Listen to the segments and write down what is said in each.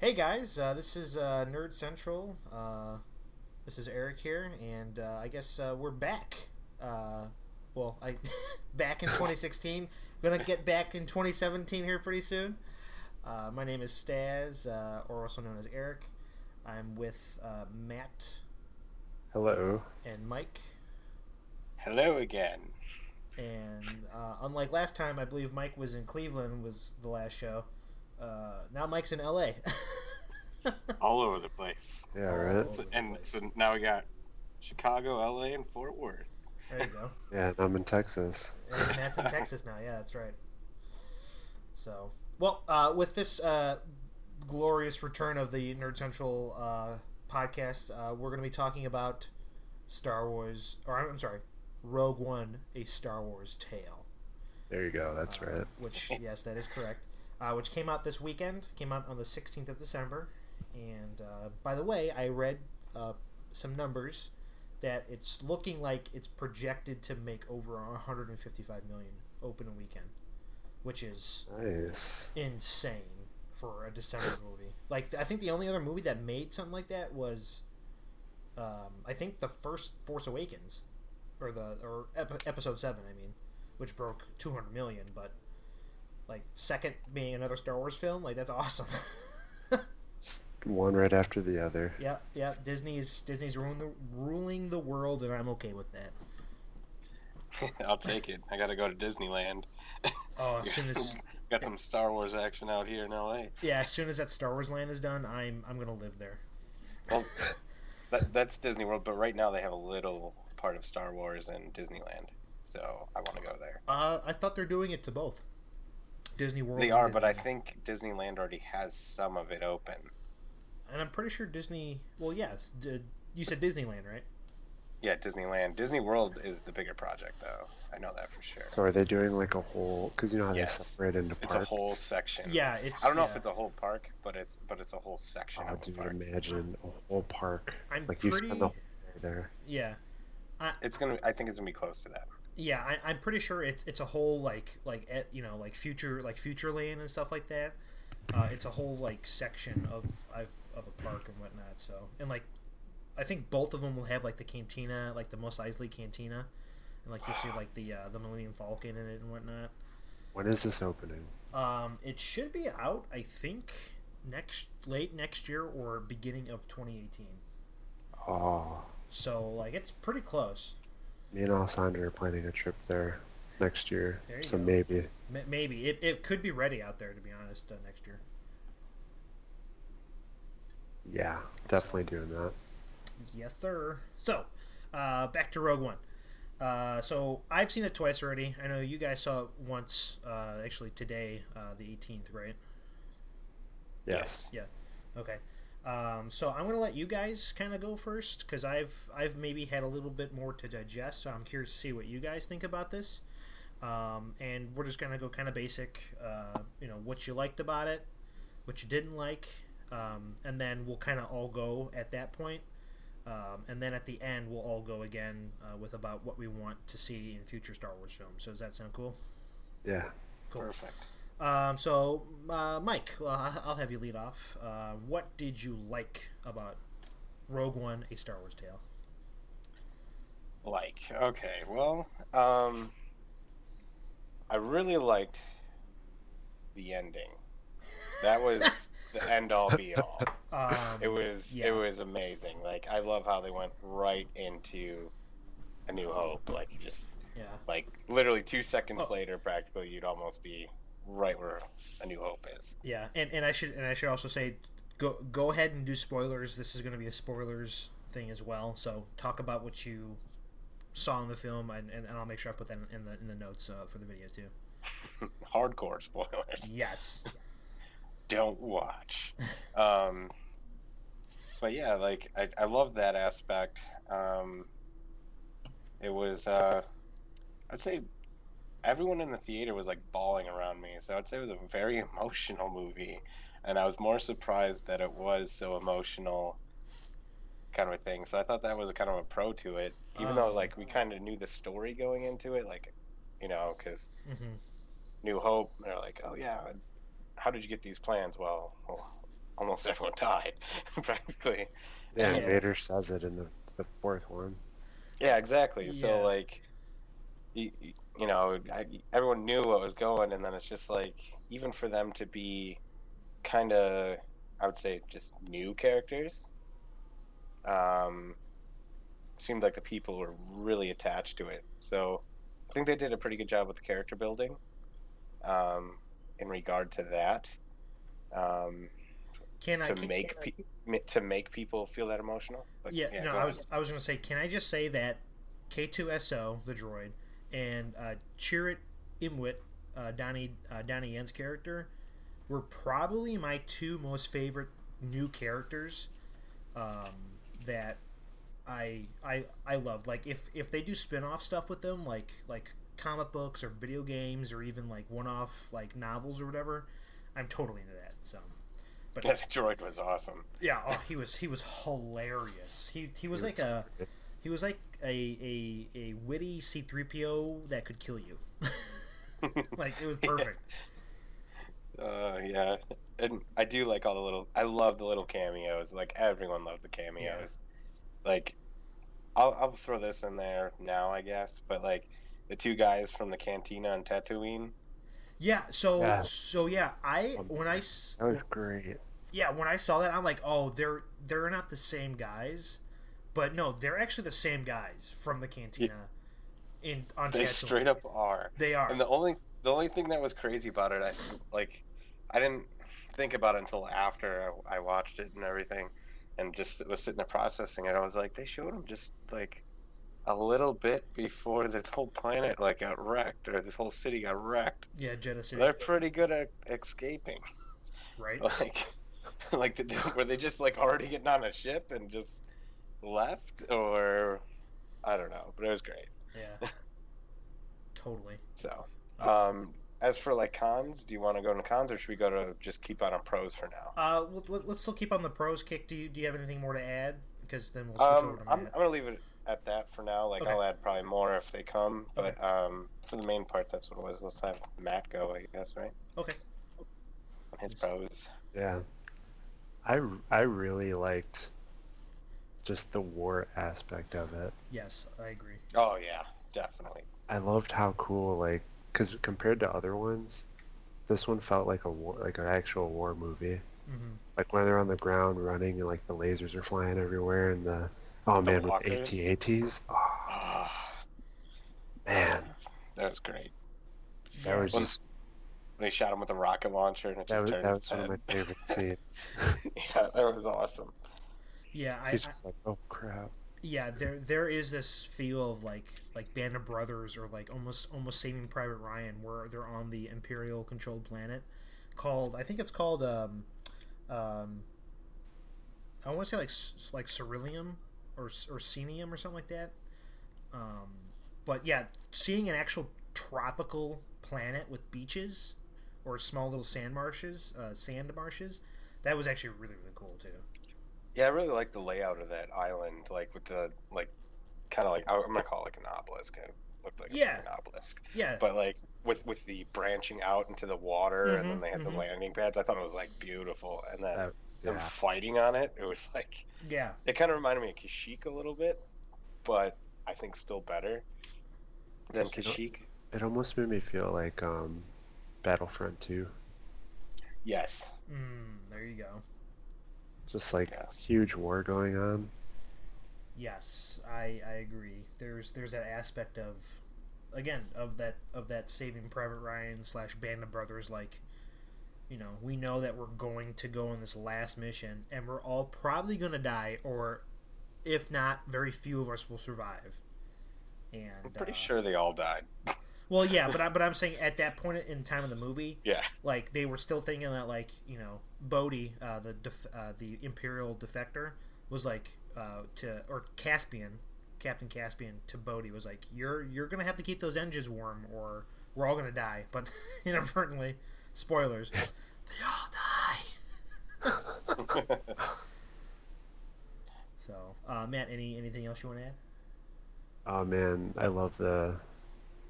Hey guys, this is Nerd Central. This is Eric here, and I guess we're back. I back in 2016. Gonna get back in 2017 here pretty soon. My name is Staz, or also known as Eric. I'm with Matt Hello. and Mike. Hello again. And unlike last time, I believe Mike was in Cleveland was the last show. Now Mike's in LA. All over the place. Yeah, All right. over the And place. so now we got Chicago, LA, and Fort Worth. There you go. Yeah, and I'm in Texas. And Matt's in Texas now. Yeah, that's right. So, with this glorious return of the Nerd Central podcast, we're going to be talking about Star Wars, or I'm sorry, Rogue One, a Star Wars tale. There you go. That's right. Which, yes, that is correct. Which came out this weekend. Came out on the 16th of December. And by the way, I read some numbers that it's looking like it's projected to make over 155 million opening weekend, which is Nice. insane for a December movie. Like, I think the only other movie that made something like that was, I think the first Force Awakens, or Episode 7. I mean, which broke 200 million. But like second being another Star Wars film, like that's awesome. Just one right after the other. Yeah, yeah. Disney's ruling the world, and I'm okay with that. I'll take it. I got to go to Disneyland. Oh, as soon as Got some Star Wars action out here in LA. yeah, as soon as that Star Wars land is done, I'm gonna live there. Well, that's Disney World, but right now they have a little part of Star Wars in Disneyland. So I want to go there. I thought they're doing it to both Disney World. They and are, but I Disneyland. think Disneyland already has some of it open. And I'm pretty sure Disney. Well, yes. You said Disneyland, right? Yeah, Disneyland. Disney World is the bigger project, though. I know that for sure. So are they doing like a whole? Because you know how Yes. they separate into It's parts. a whole section. Yeah, it's. I don't know if yeah. it's a whole park, but it's a whole section Oh, of a dude, park. imagine a whole park. I'm Like you pretty. spend the whole day there. Yeah. I think it's gonna be close to that. Yeah, I'm pretty sure it's a whole like future land and stuff like that. It's a whole like section of a park and whatnot. So and like I think both of them will have like the cantina, like the Mos Eisley cantina, and like you'll see like the Millennium Falcon in it and whatnot. When is this opening? It should be out, I think, late next year or beginning of 2018. Oh, So like it's pretty close. me and Alessandra are planning a trip there next year. There you So go. maybe. Maybe it could be ready out there to be honest next year. Yeah, definitely doing that. Yes, sir. So, back to Rogue One. So I've seen it twice already. I know you guys saw it once, actually today, the 18th, right? Yes. Yeah. Okay. So I'm gonna let you guys kind of go first because I've maybe had a little bit more to digest. So I'm curious to see what you guys think about this. And we're just gonna go kind of basic. What you liked about it, what you didn't like, and then we'll kind of all go at that point. And then at the end, we'll all go again with about what we want to see in future Star Wars films. So does that sound cool? Yeah. Cool. Perfect. Mike, I'll have you lead off. What did you like about Rogue One, a Star Wars tale? Okay, well, I really liked the ending. That was the end all be all. It was amazing. Like I love how they went right into A New Hope. Like you just Yeah. like literally 2 seconds Oh. later, practically you'd almost be right where A New Hope is. Yeah, and I should also say, go ahead and do spoilers. This is going to be a spoilers thing as well. So talk about what you saw in the film, and I'll make sure I put that in the notes for the video too. Hardcore spoilers. Yes. Don't watch. um, but yeah, like I love that aspect. It was I'd say everyone in the theater was like bawling around me, so I'd say it was a very emotional movie, and I was more surprised that it was so emotional, kind of a thing. So I thought that was kind of a pro to it, even though like we kind of knew the story going into it, like because Mm-hmm. New Hope, they're like, oh yeah, how did you get these plans? Well, almost everyone died, practically. Yeah, And Yeah, Vader says it in the fourth one. yeah, exactly. So yeah. like, you, everyone knew what was going, and then it's just like, even for them to be kind of, I would say, just new characters, um, seemed like the people were really attached to it. So I think they did a pretty good job with the character building, um, in regard to that, um, Can I? to Can, to make people feel that emotional. But yeah. yeah, No, go ahead. I was gonna say. Can I just say that K2SO, the droid, and Chirrut Imwit, Donnie Yen's character, were probably my two most favorite new characters that I loved. Like if they do spin-off stuff with them, like comic books or video games or even like one-off like novels or whatever, I'm totally into that. So, but Yeah, the droid was awesome. yeah, oh, he was hilarious. He was like a he was like a witty C3PO that could kill you. Like it was Yeah, perfect. yeah, and I do like all the little. I love the little cameos. Like everyone loved the Yeah. cameos. Like I'll throw this in there now, I guess. But like the two guys from the cantina on Tatooine. Yeah, Yeah, yeah, um, that was great. yeah, when I saw that I'm like, "Oh, they're not the same guys." But no, they're actually the same guys from the Yeah, cantina in on they Tatooine. straight up are. They are. And the only thing that was crazy about it, I didn't think about it until after I watched it and everything, and just was sitting there processing it. I was like, they showed him just like a little bit before this whole planet like got wrecked, or this whole city got wrecked. Yeah, Jeddah City, They're pretty good at escaping. right? Like, were they just like already getting on a ship and just left, or I don't know, but it was great. Yeah, totally. So, Uh, as for like cons, do you want to go into cons, or should we go to just keep on pros for now? let's still keep on the pros kick. Do you have anything more to add? Because then we'll switch over to I'm Matt. gonna leave it at that for now. Like Okay. I'll add probably more if they come, Okay. but for the main part, that's what it was. Let's have Matt go, I guess, right? Okay. His pros. Yeah, I really liked just the war aspect of it. Yes, I agree. Oh yeah, definitely. I loved how cool, like, because compared to other ones, this one felt like a war, like an actual war movie. Hmm. Like when they're on the ground running and like the lasers are flying everywhere and the oh The man with the walkers. AT-ATs. Oh Ah, man, that was great. that was When Yes. just they shot him with a rocket launcher and it just turned that its was one of head. my favorite scenes. Yeah, that was awesome. Yeah. He's just like, oh crap. Yeah. There is this feel of like Band of Brothers or like almost Saving Private Ryan, where they're on the Imperial controlled planet called I think it's called um I want to say like Ceruleum or Cenium or something like that. Um, but yeah, seeing an actual tropical planet with beaches or small little sand marshes, that was actually really cool too. Yeah, I really like the layout of that island, like with the like kind of like I'm gonna call it like an obelisk. It looked like a Yeah, freaking obelisk, yeah. but like with the branching out into the water, and Mm-hmm. then they had the Mm-hmm. landing pads. I thought it was like beautiful, and then That, them yeah, fighting on it. It was like Yeah. it kind of reminded me of Kashyyyk a little bit, but I think still better than it, Kashyyyk. it almost made me feel like Battlefront 2. Yes, There you go. Just like yes, huge war going on. Yes, I agree. There's that aspect of again of that Saving Private Ryan slash Band of Brothers, like, we know that we're going to go on this last mission and we're all probably going to die, or if not, very few of us will survive. I'm And pretty sure they all died. well, yeah, but I'm saying at that point in time of the movie, Yeah, like they were still thinking that, like, Bodhi, the Imperial defector, was like to or Caspian, Captain Caspian to Bodhi was like, you're gonna have to keep those engines warm or we're all gonna die. But inadvertently, spoilers, they all die. So, Matt, anything else you want to add? Oh man, I love the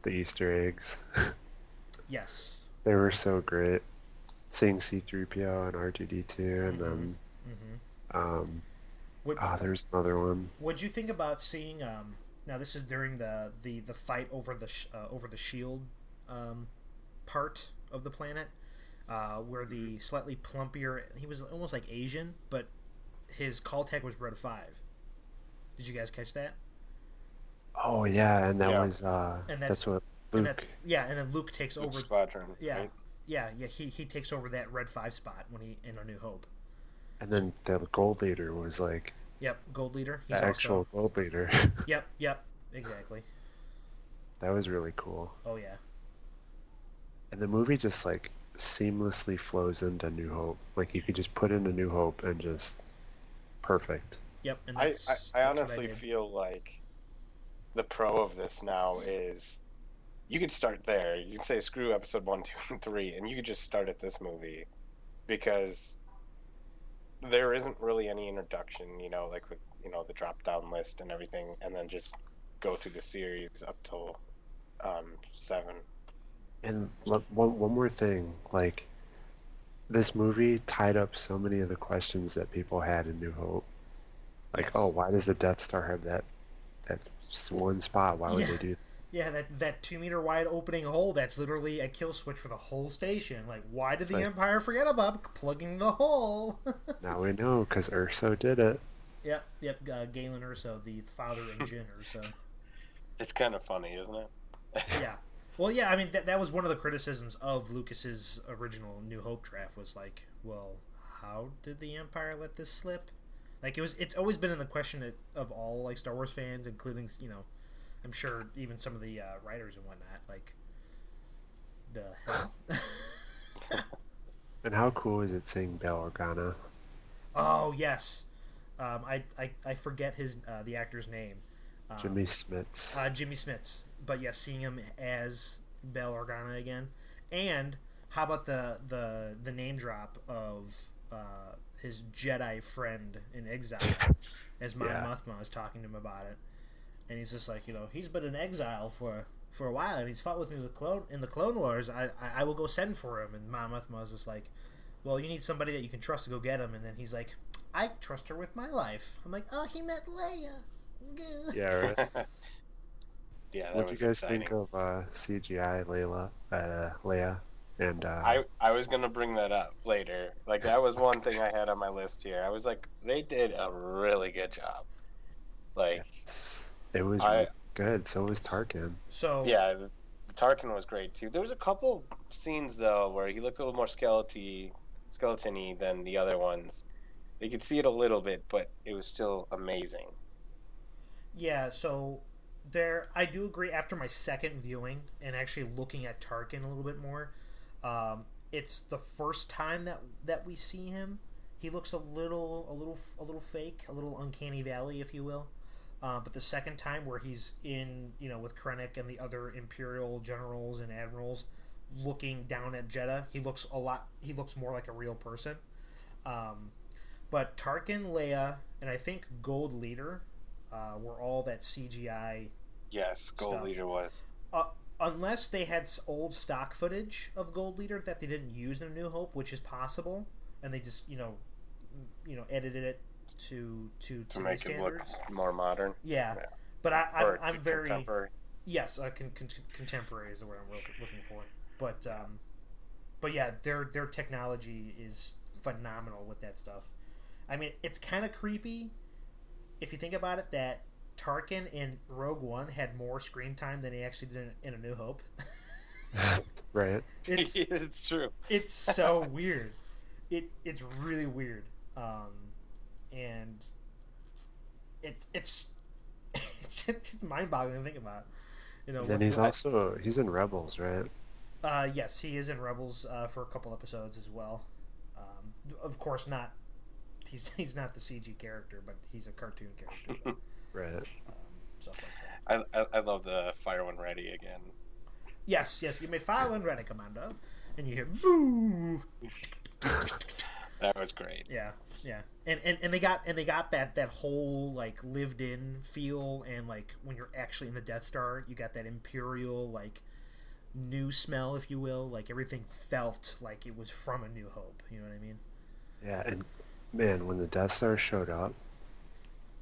Easter eggs. Yes. They were so great. seeing C-3PO and R2-D2, and Mm-hmm. then Mm-hmm. um, What there's another one. What'd you think about seeing? Now this is during the fight over the shield um, part of the planet, where the slightly plumpier he was almost like Asian, but his call tag was Red 5. Did you guys catch that? Oh yeah, and that Yeah, was And that's that's what and Luke. that's yeah, and then Luke takes Luke over. Squadron, Yeah, right? yeah. He takes over that Red 5 spot when he in A New Hope. And then the gold leader was like Yep, Gold Leader. the He's also actual gold leader. yep, exactly. That was really cool. Oh yeah. And the movie just like seamlessly flows into New Hope. Like you could just put in a New Hope and just perfect. Yep, and I that's what I honestly did. feel like the pro of this now is you could start there. You can say screw episode 1, 2, and 3, and you could just start at this movie because there isn't really any introduction, like with the drop down list and everything, and then just go through the series up till 7. And look, one more thing, like this movie tied up so many of the questions that people had in New Hope. Like, Yes. oh, why does the Death Star have that one spot? Why would Yeah. they do Yeah, that 2 meter wide opening hole, that's literally a kill switch for the whole station. Like, why did It's the like, Empire forget about plugging the hole? now we know because Urso did it. Yep, Galen Urso, the father of Jin Urso. It's kind of funny, isn't it? Yeah. Well, yeah, I mean, that was one of the criticisms of Lucas's original New Hope draft was like, well, how did the Empire let this slip? Like, it's always been in the question of all, like, Star Wars fans, including, I'm sure even some of the writers and whatnot, like, the hell? And how cool is it seeing Bail Organa? Oh yes, I forget his the actor's name, Jimmy Smits. Jimmy Smits. But yes, seeing him as Bail Organa again, and how about the name drop of his Jedi friend in exile, as Mon Yeah. Mothma was talking to him about it, and he's just like, he's been in exile for a while, and he's fought with me in the Clone Wars. I will go send for him, and Mon Mothma was just like, well, you need somebody that you can trust to go get him. And then he's like, I trust her with my life. I'm like, oh, he met Leia. Yeah, right. Yeah, that What do you was guys exciting. think of CGI Leia? And I was gonna bring that up later. Like that was one thing I had on my list here. I was like, they did a really good job. Like it was I really good. So was Tarkin. So, yeah, the Tarkin was great too. There was a couple scenes though where he looked a little more skeletony than the other ones. You could see it a little bit, but it was still amazing. yeah, so I do agree after my second viewing and actually looking at Tarkin a little bit more. It's the first time that we see him. He looks a little fake, a little uncanny valley, if you will. But the second time where he's in, with Krennic and the other Imperial generals and admirals looking down at Jeddah, he looks more like a real person. Um, but Tarkin, Leia, and I think Gold Leader were all that CGI Yes, Gold stuff. Leader was. Uh, unless they had old stock footage of Gold Leader that they didn't use in A New Hope, which is possible, and they just edited it to To make standards. it look more modern. Yeah, Yeah. but I'm very contemporary. yes, contemporary is the word I'm looking for. But yeah, their technology is phenomenal with that stuff. I mean, it's kind of creepy if you think about it that Tarkin in Rogue One had more screen time than he actually did in A New Hope. Right. It's true. It's so weird. It's really weird, and it's it's mind boggling to think about. And then he's in Rebels, right? Yes, he is in Rebels for a couple episodes as well. Of course, not. He's not the CG character, but he's a cartoon character. But, Right. stuff like that. I love the fire when ready again. Yes, you may fire when ready, Commando, and you hear boo. That was great. Yeah, and they got that whole like lived in feel, and like when you're actually in the Death Star, you got that Imperial like new smell, if you will. Like everything felt like it was from A New Hope. You know what I mean? Yeah, and man, when the Death Star showed up,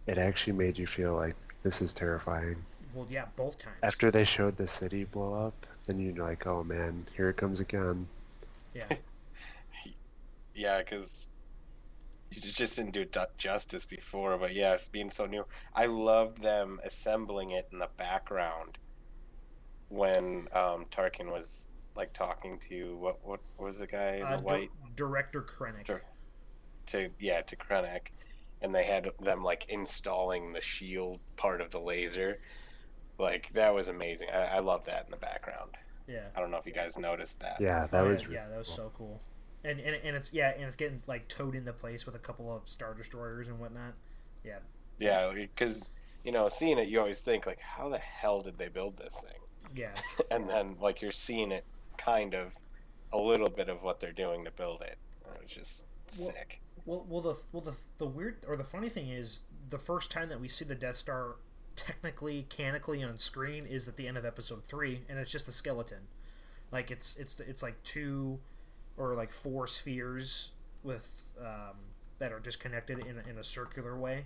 it actually made you feel like this is terrifying. Well, yeah, both times. After they showed the city blow up, then you're like, oh man, here it comes again. Yeah. Yeah, because you just didn't do it justice before, but yeah, it's being so new. I loved them assembling it in the background when Tarkin was like talking to what was the guy in the white Director Krennic. to Krennic, and they had them like installing the shield part of the laser. Like that was amazing. I love that in the background. Yeah. I don't know if you guys noticed that. Yeah, Oh that yeah, was really yeah, that was cool. so cool. And it's yeah, and it's getting like towed into place with a couple of Star Destroyers and whatnot. Yeah. Yeah, because seeing it, you always think like, how the hell did they build this thing? Yeah. And then like you're seeing it kind of a little bit of what they're doing to build it. It was just Well, sick. the weird or the funny thing is the first time that we see the Death Star technically canonically on screen is at the end of episode 3, and it's just a skeleton. Like it's like two or like four spheres with that are just connected in a circular way.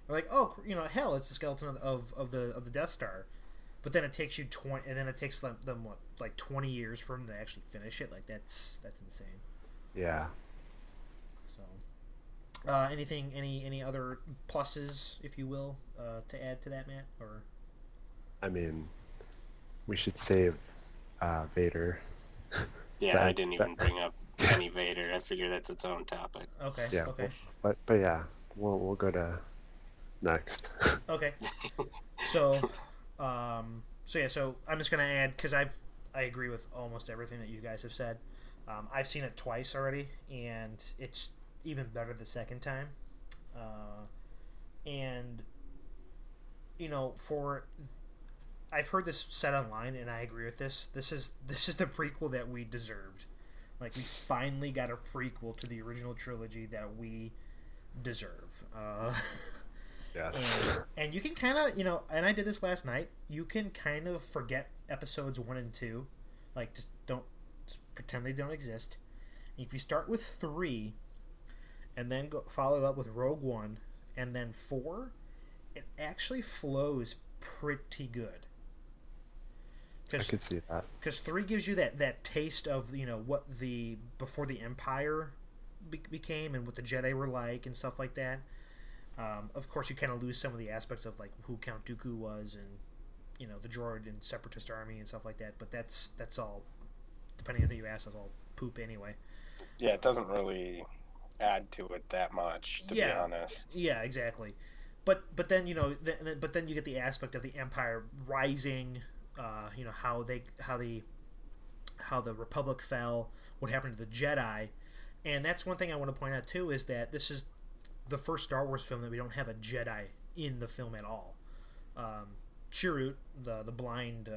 They're like, oh, hell, it's the skeleton of the Death Star. But then it takes you 20, and then it takes them what, like 20 years for them to actually finish it. Like that's insane. Yeah. So, any other pluses, if you will, to add to that, Matt? Or I mean, we should save Vader. Yeah, I That, didn't that, even bring up Kenny Vader. I figure that's its own topic. okay, yeah, okay, but yeah, we'll go to next. okay. So, so I'm just gonna add because I agree with almost everything that you guys have said. I've seen it twice already, and it's even better the second time. And for I've heard this said online, and I agree with this. This is the prequel that we deserved. Like we finally got a prequel to the original trilogy that we deserve. Yes. And you can kind of, and I did this last night. You can kind of forget episodes 1 and 2, like just pretend they don't exist. And if you start with 3, and then follow it up with Rogue One, and then 4, it actually flows pretty good. I could see that. Because 3 gives you that taste of what the before the Empire became and what the Jedi were like and stuff like that. Of course, you kind of lose some of the aspects of like who Count Dooku was and the droid and Separatist army and stuff like that. But that's all, depending on who you ask, it's all poop anyway. Yeah, it doesn't really add to it that much, to be honest. Yeah, exactly. But then but then you get the aspect of the Empire rising. How the Republic fell, what happened to the Jedi, and that's one thing I want to point out too is that this is the first Star Wars film that we don't have a Jedi in the film at all. Chirrut, the blind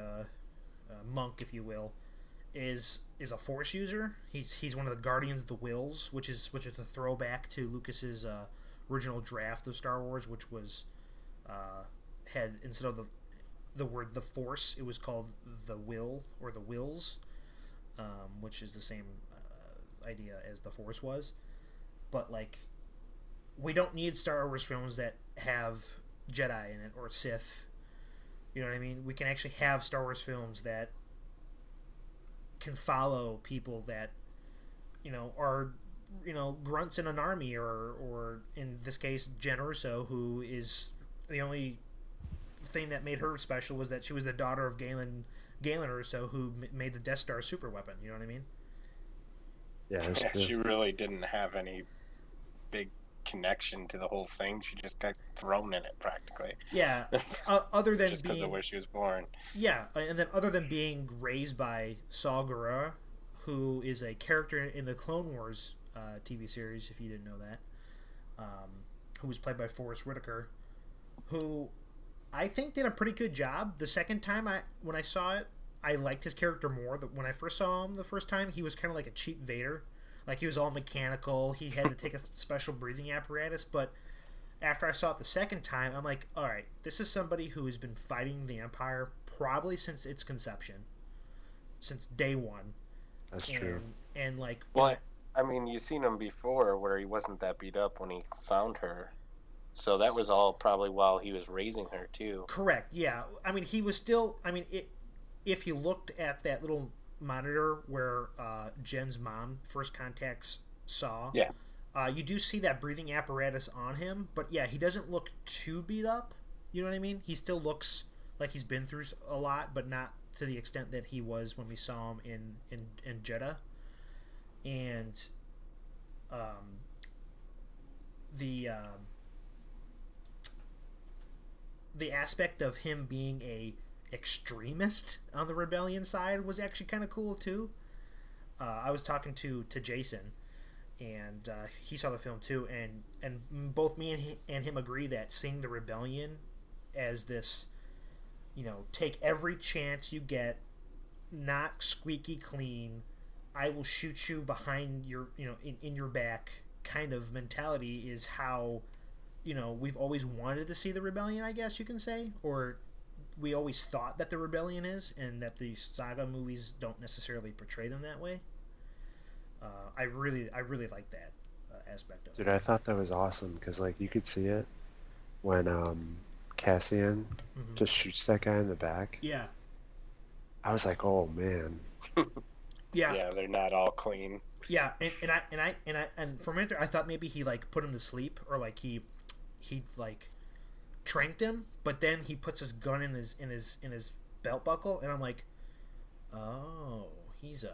monk, if you will, is a Force user. He's one of the Guardians of the Wills, which is a throwback to Lucas's original draft of Star Wars, which was had instead of the word the Force, it was called the Will or the Wills, which is the same idea as the Force was. But like, we don't need Star Wars films that have Jedi in it or Sith. You know what I mean? We can actually have Star Wars films that can follow people that are grunts in an army, or in this case Jen Erso, who is the only thing that made her special was that she was the daughter of Galen Erso, who made the Death Star super weapon. You know what I mean? Yeah, She really didn't have any big connection to the whole thing. She just got thrown in it practically. Yeah. Other than just because of where she was born. Yeah, and then other than being raised by Saw Gerrera, who is a character in the Clone Wars TV series, if you didn't know that, who was played by Forrest Whitaker, who I think did a pretty good job. The second time when I saw it, I liked his character more. When I first saw him the first time, he was kind of like a cheap Vader. Like, he was all mechanical. He had to take a special breathing apparatus. But after I saw it the second time, I'm like, all right, this is somebody who has been fighting the Empire probably since its conception. since day one, That's true. and like you know, Well, I mean, you've seen him before where he wasn't that beat up when he found her. So that was all probably while he was raising her too. correct, yeah. I mean, he was still. I mean, if you looked at that little monitor where Jen's mom first contacts Saw, Yeah. you do see that breathing apparatus on him, but yeah, he doesn't look too beat up. You know what I mean? He still looks like he's been through a lot, but not to the extent that he was when we saw him in Jeddah. And um, the the aspect of him being a extremist on the rebellion side was actually kind of cool too. I was talking to Jason, and he saw the film too, and both me and him agree that seeing the rebellion as this, you know, take every chance you get, not squeaky clean, I will shoot you behind your, you know, in your back kind of mentality is how, you know, we've always wanted to see the rebellion, I guess you can say, or we always thought that the rebellion is, and that the saga movies don't necessarily portray them that way. I really like that aspect of it. Dude, I thought that was awesome because like you could see it when Cassian Mm-hmm. just shoots that guy in the back. Yeah, I was like, oh man. yeah, Yeah, they're not all clean. yeah. And for a minute there, I thought maybe he like put him to sleep, or like he like tranked him, but then he puts his gun in his belt buckle, and I'm like, oh, he's a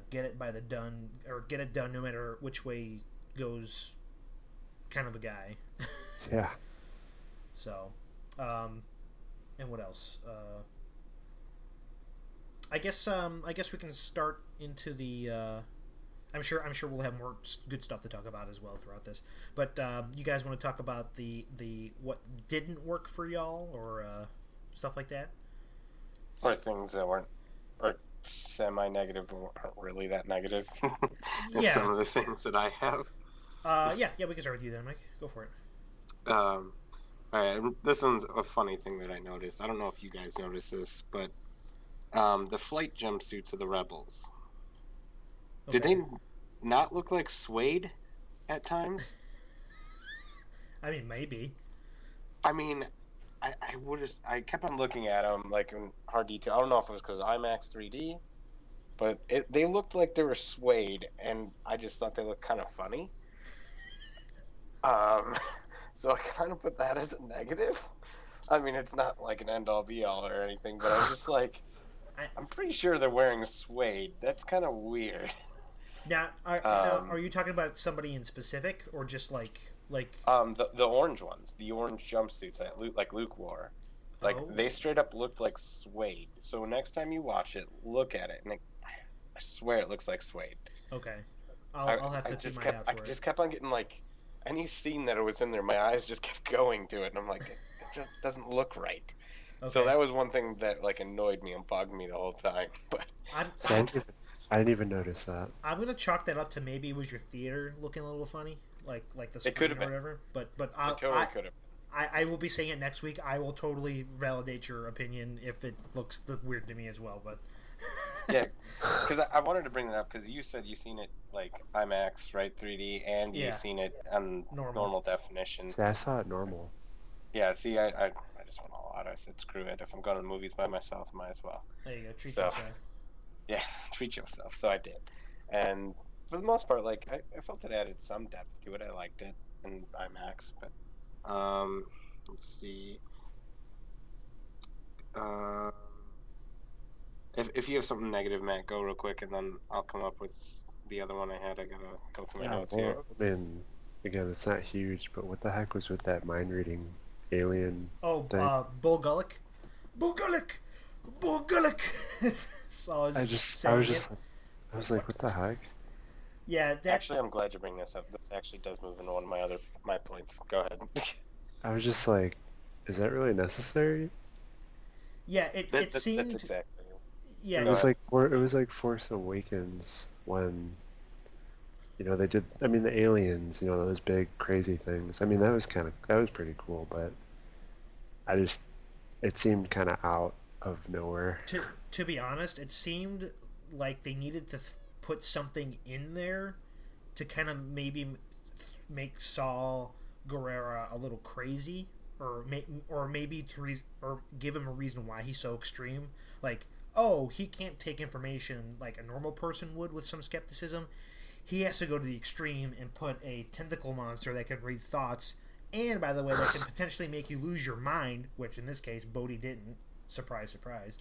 get it by the done, or get it done no matter which way goes kind of a guy. Yeah. So, and what else? I guess we can start into the. I'm sure we'll have more good stuff to talk about as well throughout this. But you guys want to talk about the what didn't work for y'all, or stuff like that? Or things that weren't, or semi-negative, but aren't really that negative. Yeah. Some of the things that I have. Yeah, we can start with you then, Mike. Go for it. All right, this one's a funny thing that I noticed. I don't know if you guys noticed this, but the flight jumpsuits of the rebels, did Okay. they not look like suede at times? I mean, maybe. I mean, I kept on looking at them like in hard detail. I don't know if it was because IMAX 3D, but they looked like they were suede, and I just thought they looked kind of funny. Um, so I kind of put that as a negative. I mean, it's not like an end all be all or anything, but I was just like, I'm pretty sure they're wearing suede. That's kind of weird. Now, are you talking about somebody in specific, or just like The orange ones, the orange jumpsuits that Luke wore, like Oh. they straight up looked like suede. So next time you watch it, look at it, and I swear it looks like suede. Okay, I'll have to keep my eye out I for it. just kept on getting like any scene that it was in there, my eyes just kept going to it, and I'm like, it just doesn't look right. Okay. So that was one thing that like annoyed me and bugged me the whole time. But I'm, See, I didn't even notice that. I'm gonna chalk that up to maybe it was your theater looking a little funny, like the It could screen have or been. whatever. But it totally could have. I will be saying it next week. I will totally validate your opinion if it looks weird to me as well. But Yeah, because I wanted to bring that up because you said you seen it like IMAX, right, 3D, and Yeah. you seen it on normal definition. See, I saw it normal. Yeah, see, I just went all out. I said, screw it. If I'm going to the movies by myself, I might as well. there you go. Treat So- yourself. Yeah, treat yourself. So I did. And for the most part, like, I felt it added some depth to it. I liked it in IMAX. But, let's see. If you have something negative, Matt, go real quick, and then I'll come up with the other one I had. I gotta go through my notes here. Well, I mean, again, it's not huge, but what the heck was with that mind reading alien? Oh, thing? Bull Gullick, Bull Gullick, Bull Gullick. So I was like, what the heck? Yeah, that Actually, I'm glad you bring this up. This actually does move into one of my points. Go ahead. I was just like, is that really necessary? yeah it seemed That's exactly. yeah It was like Force Awakens when, you know, they did. I mean, the aliens, you know, those big crazy things. I mean, that was pretty cool, but it seemed kind of out of nowhere. To be honest, it seemed like they needed to put something in there to kind of maybe make Saul Guerrera a little crazy, or maybe or give him a reason why he's so extreme. Like, oh, he can't take information like a normal person would with some skepticism. He has to go to the extreme and put a tentacle monster that can read thoughts, and by the way, that can potentially make you lose your mind, which in this case, Bodhi didn't. Surprise, surprise.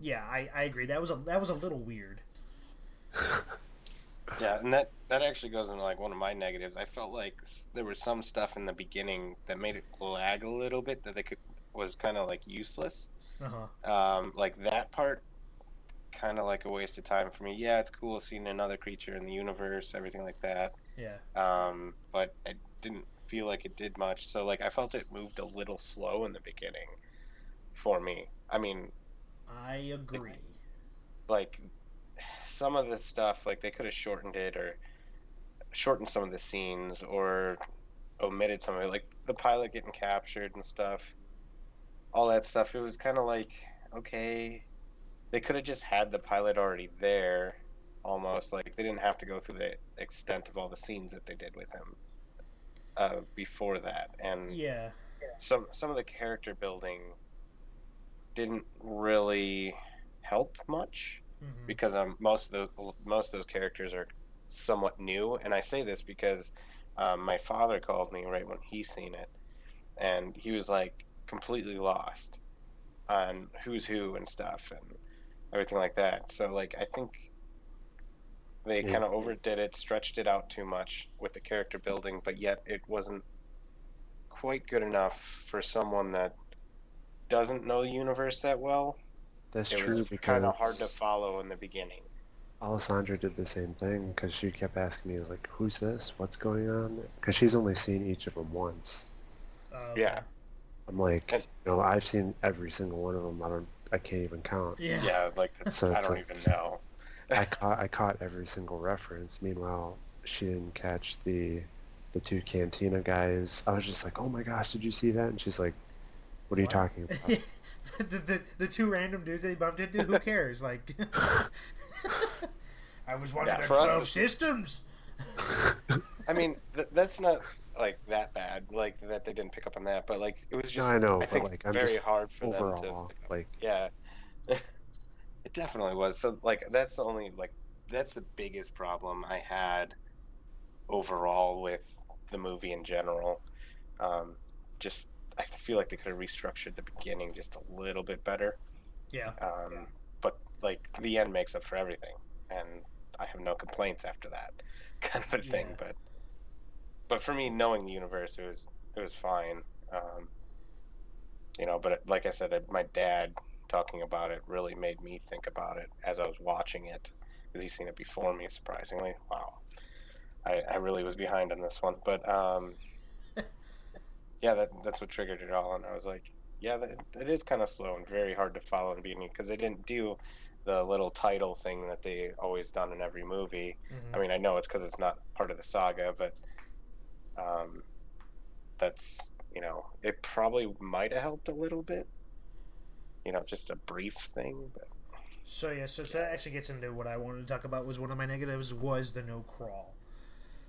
Yeah, I agree. That was a little weird. Yeah, and that actually goes into like one of my negatives. I felt like there was some stuff in the beginning that made it lag a little bit that was kind of like useless. Like that part, kind of like a waste of time for me. Yeah, it's cool seeing another creature in the universe, everything like that. Yeah. But it didn't feel like it did much. So like I felt it moved a little slow in the beginning for me. I mean, I agree. Like some of the stuff, like they could have shortened it or shortened some of the scenes or omitted some of it, like the pilot getting captured and stuff. All that stuff. It was kind of like, okay, they could have just had the pilot already there, almost like they didn't have to go through the extent of all the scenes that they did with him before that. And yeah, some of the character building didn't really help much because most of those characters are somewhat new. And I say this because my father called me right when he seen it, and he was like completely lost on who's who and stuff and everything like that. So like I think they kind of overdid it, stretched it out too much with the character building, but yet it wasn't quite good enough for someone that doesn't know the universe that well. That's It true was kind of hard to because follow in the beginning. Alessandra did the same thing because she kept asking me, like, who's this? What's going on? Because she's only seen each of them once. okay. Yeah. I'm like, I've seen every single one of them. I can't even count. Yeah, like So I it's don't like, even know. I caught every single reference. Meanwhile, she didn't catch the two Cantina guys. I was just like, oh my gosh, did you see that? And she's like, what are you talking about? the two random dudes they bumped into, who cares? Like, I was watching Yeah, the for us, 12 systems. I mean, that's not like that bad, like that they didn't pick up on that, but like it was No, just I know, I but think like, I'm very just hard for them to overall, pick up. like, Yeah. It definitely was. So like that's the only like that's the biggest problem I had overall with the movie in general. Um, just I feel like they could have restructured the beginning just a little bit better. Yeah. But like the end makes up for everything, and I have no complaints after that kind of a thing. Yeah. But for me, knowing the universe, it was fine. But like I said, my dad talking about it really made me think about it as I was watching it because he's seen it before me. Surprisingly, wow, I really was behind on this one, but yeah, that's what triggered it all, and I was like, yeah, it is kind of slow and very hard to follow in the beginning because they didn't do the little title thing that they always done in every movie. I mean, I know it's because it's not part of the saga, but um, that's it probably might have helped a little bit, just a brief thing, but So yeah, so that actually gets into what I wanted to talk about. Was one of my negatives was the no crawl.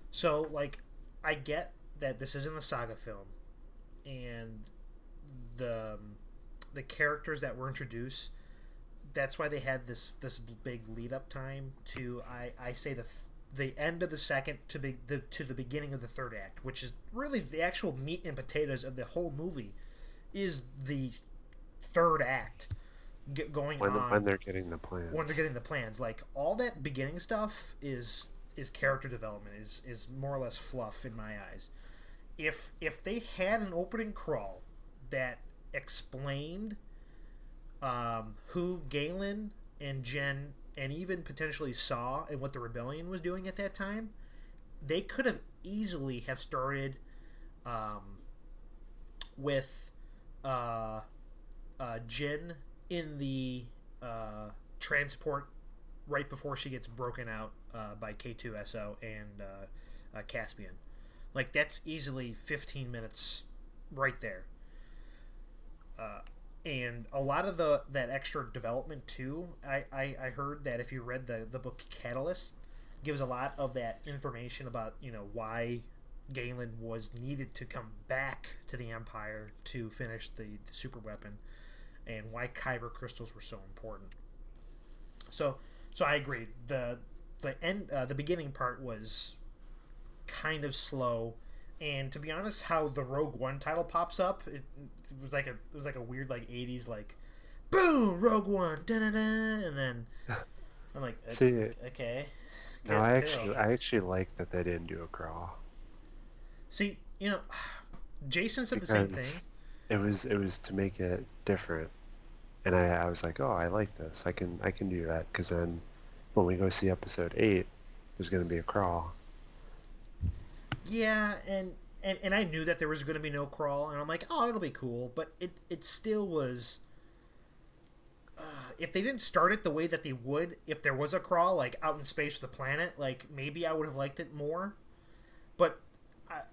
So like, I get that this isn't a saga film, and the the characters that were introduced. That's why they had this big lead up time to I say the end of the second to the beginning of the third act, which is really the actual meat and potatoes of the whole movie, is the third act going on when they're getting the plans. When they're getting the plans, like all that beginning stuff is character development, is more or less fluff in my eyes. If they had an opening crawl that explained who Galen and Jen and even potentially Saw and what the rebellion was doing at that time, they could have easily have started with Jen in the transport right before she gets broken out by K2SO and Caspian. Like, that's easily 15 minutes right there. and a lot of that extra development too. I heard that if you read the book Catalyst, gives a lot of that information about why Galen was needed to come back to the Empire to finish the super weapon, and why kyber crystals were so important. So so I agree. The beginning part was kind of slow, and to be honest, how the Rogue One title pops up, it was like a weird like '80s like, boom, Rogue One, da da da, and then I'm like, See, okay, no, cool. I actually like that they didn't do a crawl See, Jason said the same thing. because it was to make it different, and I was like, oh, I like this. I can do that because then when we go see episode 8, there's gonna be a crawl. Yeah, and I knew that there was going to be no crawl, and I'm like, oh, it'll be cool, but it still was. If they didn't start it the way that they would, if there was a crawl like out in space with a planet, like maybe I would have liked it more. But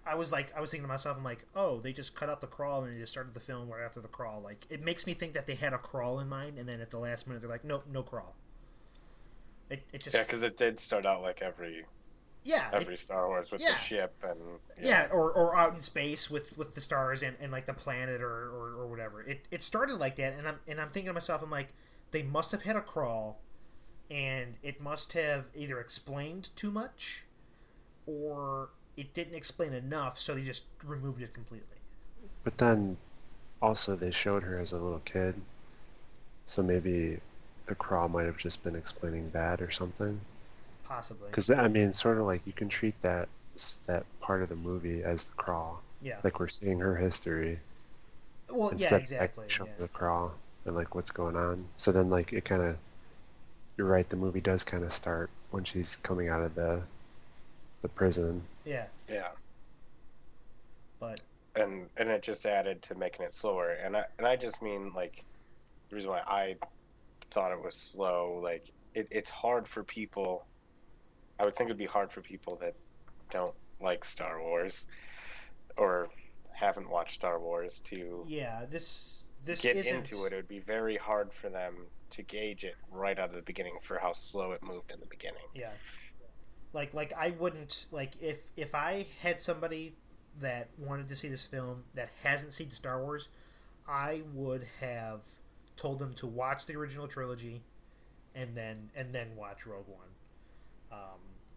I was thinking to myself, I'm like, oh, they just cut out the crawl and they just started the film right after the crawl. Like it makes me think that they had a crawl in mind, and then at the last minute they're like, nope, no crawl. It just Yeah, because it did start out like every yeah Star Wars with yeah. the ship and yeah, or out in space with the stars and like the planet or whatever. It started like that, and I'm thinking to myself, I'm like, they must have had a crawl, and it must have either explained too much, or it didn't explain enough, so they just removed it completely. But then also they showed her as a little kid, so maybe the crawl might have just been explaining that or something. Possibly. Because I mean, sort of like you can treat that part of the movie as the crawl, Yeah. like we're seeing her history Well, yeah, instead of exactly. actually showing Yeah. the crawl and like what's going on. So then like it kind of, you're right, the movie does kind of start when she's coming out of the prison. Yeah. yeah, But and it just added to making it slower. And I just mean like the reason why I thought it was slow, like it's hard for people. I would think it'd be hard for people that don't like Star Wars or haven't watched Star Wars to yeah, this get isn't into it. It would be very hard for them to gauge it right out of the beginning for how slow it moved in the beginning. yeah. Like I wouldn't like if I had somebody that wanted to see this film that hasn't seen Star Wars, I would have told them to watch the original trilogy and then watch Rogue One.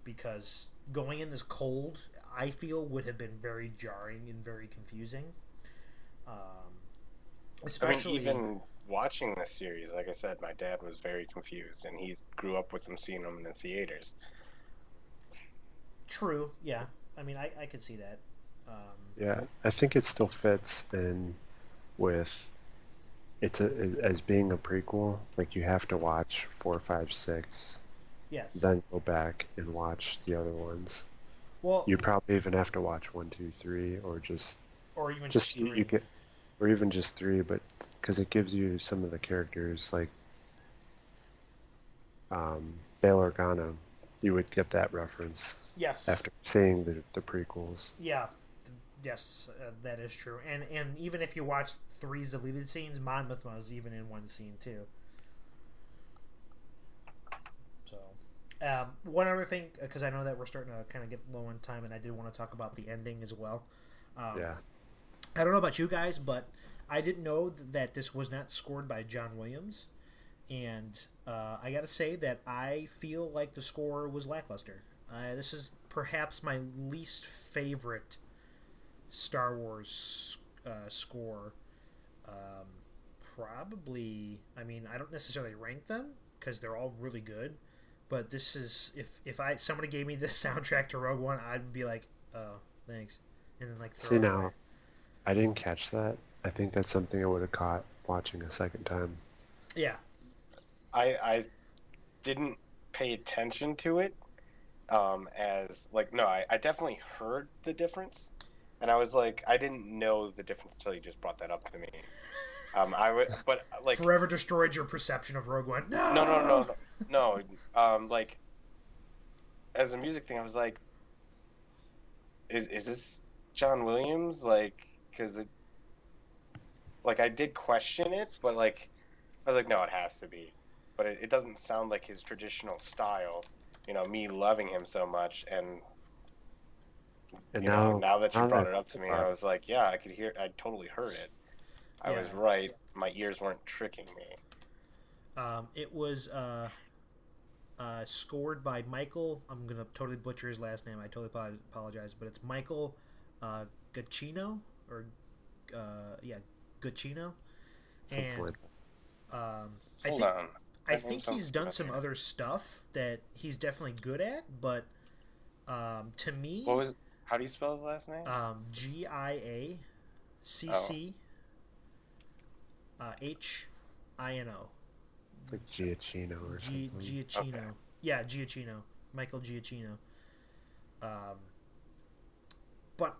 Because going in this cold, I feel would have been very jarring and very confusing. Um, I mean, especially even watching this series, like I said, my dad was very confused, and he grew up with them seeing them in the theaters. true, yeah. I mean, I could see that. Yeah, I think it still fits in with as being a prequel. Like you have to watch 4, 5, 6, Yes. then go back and watch the other ones. Well, You probably even have to watch 1, 2, 3, or just or even just just you three. get, or even just 3, but because it gives you some of the characters like Bail Organa, you would get that reference Yes. after seeing the prequels. Yeah. Yes, that is true. And even if you watch three's deleted scenes, Mon Mothma is even in one scene too. So, one other thing, because I know that we're starting to kind of get low on time, and I did want to talk about the ending as well. Yeah. I don't know about you guys, but I didn't know that this was not scored by John Williams, and I got to say that I feel like the score was lackluster. This is perhaps my least favorite Star Wars score. Um, Probably, I mean, I don't necessarily rank them because they're all really good, but this is if I somebody gave me this soundtrack to Rogue One, I'd be like, oh, thanks, and then like throw See it away. now, I didn't catch that. I think that's something I would have caught watching a second time. Yeah, I didn't pay attention to it as like no, I definitely heard the difference, and I was like I didn't know the difference until you just brought that up to me. I would, but like forever destroyed your perception of Rogue One. no no No. no no like as a music thing, I was like, is this John Williams? Like, because like I did question it, but like I was like, no, it has to be. But it doesn't sound like his traditional style. Me loving him so much, and And now that you now that I brought it think up to me, about I it, was like, yeah, I could hear, I totally heard it. I Yeah. was right. My ears weren't tricking me. It was scored by Michael. I'm gonna totally butcher his last name. I totally apologize, but it's Michael Giacchino or yeah, Giacchino, something and like I Hold think on, I that name think sounds he's done some familiar. other stuff that he's definitely good at, but to What me, was? How do you spell his last name? Oh, Giacchino. it's like Giacchino or something. okay. Giacchino. Yeah, Giacchino. Michael Giacchino. Um, but